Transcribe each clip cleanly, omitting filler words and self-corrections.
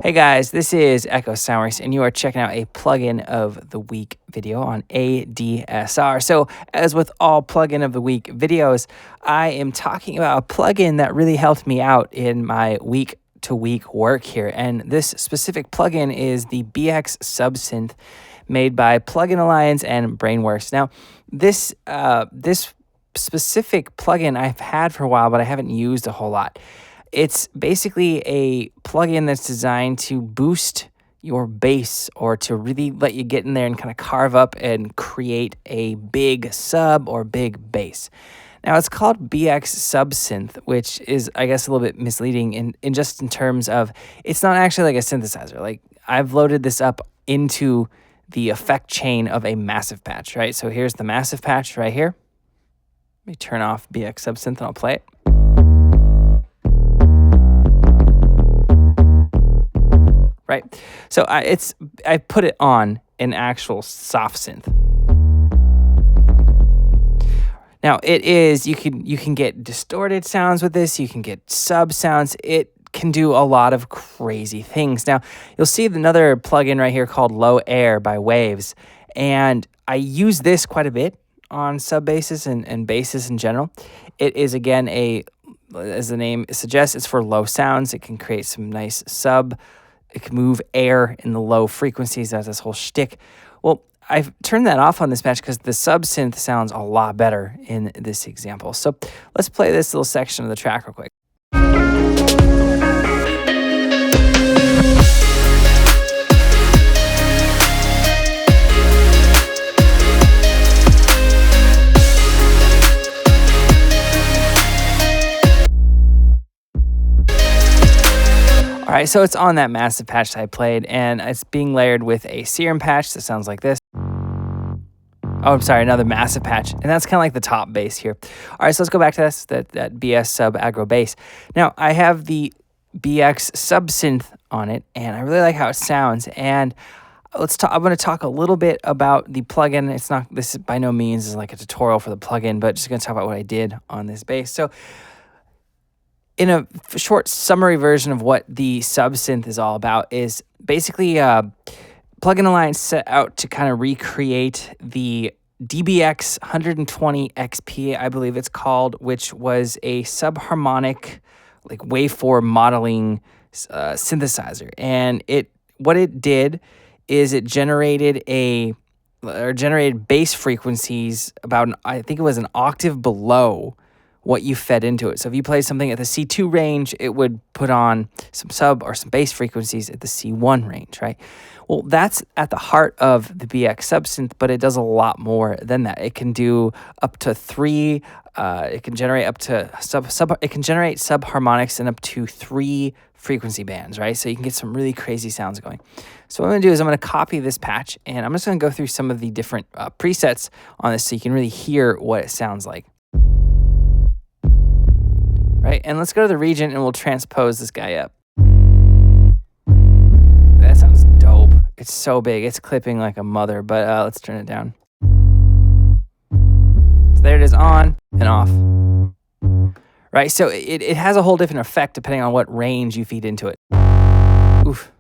Hey guys, this is Echo Soundworks, and you are checking out a plugin of the week video on ADSR. So, as with all plugin of the week videos, I am talking about a plugin that really helped me out in my week-to-week work here. And this specific plugin is the BX Subsynth, made by Plugin Alliance and Brainworx. Now, this specific plugin I've had for a while, but I haven't used a whole lot. It's basically a plugin that's designed to boost your bass, or to really let you get in there and kind of carve up and create a big sub or big bass. Now, it's called BX Subsynth, which is, I guess, a little bit misleading in just in terms of it's not actually like a synthesizer. Like, I've loaded this up into the effect chain of a massive patch, right? So here's the massive patch right here. Let me turn off BX Subsynth and I'll play it. Right, so I put it on an actual soft synth. Now it is you can get distorted sounds with this. You can get sub sounds. It can do a lot of crazy things. Now you'll see another plugin right here called Low Air by Waves, and I use this quite a bit on sub basses and basses in general. It is, again, as the name suggests, it's for low sounds. It can create some nice sub. It can move air in the low frequencies. That's this whole shtick. Well, I've turned that off on this patch because the subsynth sounds a lot better in this example. So let's play this little section of the track real quick. All right, so it's on that massive patch that I played, and it's being layered with a serum patch that sounds like this. Oh, I'm sorry, another massive patch, and that's kind of like the top bass here. All right, so let's go back to this, that BS sub aggro bass. Now, I have the BX Subsynth on it, and I really like how it sounds. And I'm going to talk a little bit about the plugin. This by no means is like a tutorial for the plugin, but just going to talk about what I did on this bass. So, in a short summary version of what the subsynth is all about, is basically Plugin Alliance set out to kind of recreate the DBX 120 XP, I believe it's called, which was a subharmonic, like, waveform modeling synthesizer. And what it did is it generated bass frequencies about I think it was an octave below what you fed into it. So if you play something at the C2 range, it would put on some sub or some bass frequencies at the C1 range, right? Well, that's at the heart of the BX Subsynth, but it does a lot more than that. It can do up to 3. It can generate up to It can generate subharmonics in up to 3 frequency bands, right? So you can get some really crazy sounds going. So what I'm going to do is I'm going to copy this patch, and I'm just going to go through some of the different presets on this so you can really hear what it sounds like. Right, and let's go to the region and we'll transpose this guy up. That sounds dope. It's so big. It's clipping like a mother, but let's turn it down. So there it is, on and off. Right, so it has a whole different effect depending on what range you feed into it. Oof.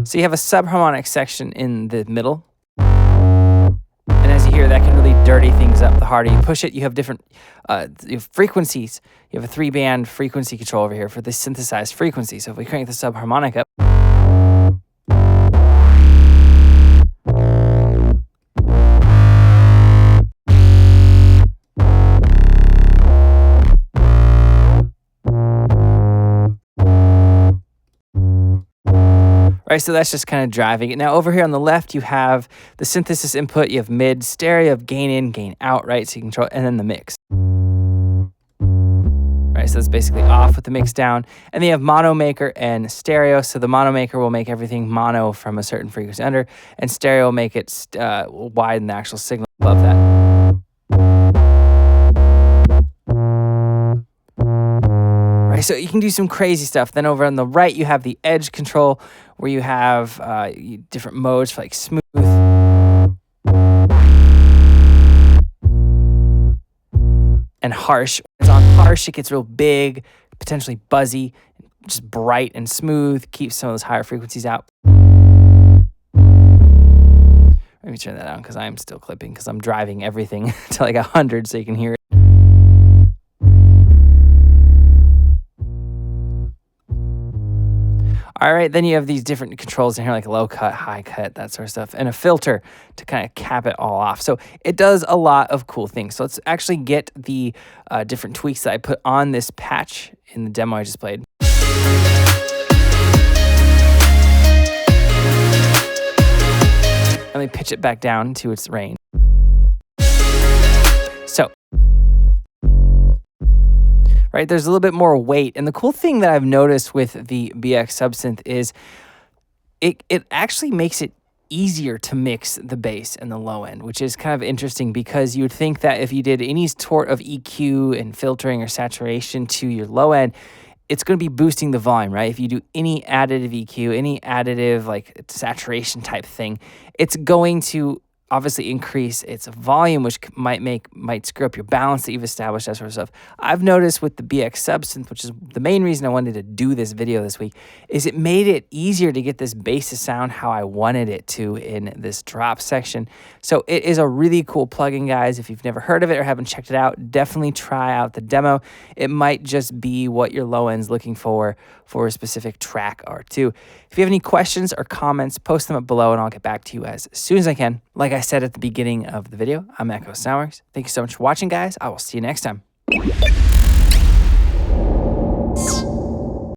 So you have a subharmonic section in the middle. And as you hear, that can really dirty things up. The harder you push it, you have different frequencies. You have a 3-band frequency control over here for the synthesized frequency. So if we crank the subharmonic up, right, so that's just kind of driving it. Now over here on the left, you have the synthesis input, you have mid, stereo, you have gain in, gain out, right? So you control, and then the mix. Right, so it's basically off with the mix down. And then you have mono maker and stereo. So the mono maker will make everything mono from a certain frequency under, and stereo will make it widen the actual signal above that. Right, so you can do some crazy stuff. Then over on the right, you have the edge control, where you have different modes for like smooth. and harsh. When it's on harsh, it gets real big, potentially buzzy, just bright and smooth, keeps some of those higher frequencies out. Let me turn that down because I'm still clipping because I'm driving everything to like 100 so you can hear it. All right, then you have these different controls in here like low cut, high cut, that sort of stuff, and a filter to kind of cap it all off. So it does a lot of cool things. So let's actually get the different tweaks that I put on this patch in the demo I just played. Let me pitch it back down to its range. So, right, there's a little bit more weight. And the cool thing that I've noticed with the BX Subsynth is it actually makes it easier to mix the bass and the low end, which is kind of interesting because you would think that if you did any sort of EQ and filtering or saturation to your low end, it's going to be boosting the volume, right? If you do any additive EQ, any additive like saturation type thing, it's going to obviously increase its volume, which might screw up your balance that you've established, that sort of stuff. I've noticed with the BX Subsynth, which is the main reason I wanted to do this video this week, is it made it easier to get this bass to sound how I wanted it to in this drop section. So it is a really cool plugin, guys. If you've never heard of it or haven't checked it out, definitely try out the demo. It might just be what your low end's looking for a specific track or two. If you have any questions or comments, post them up below and I'll get back to you as soon as I can. Like I said at the beginning of the video, I'm Echo Soundworx. Thank you so much for watching, guys. I will see you next time.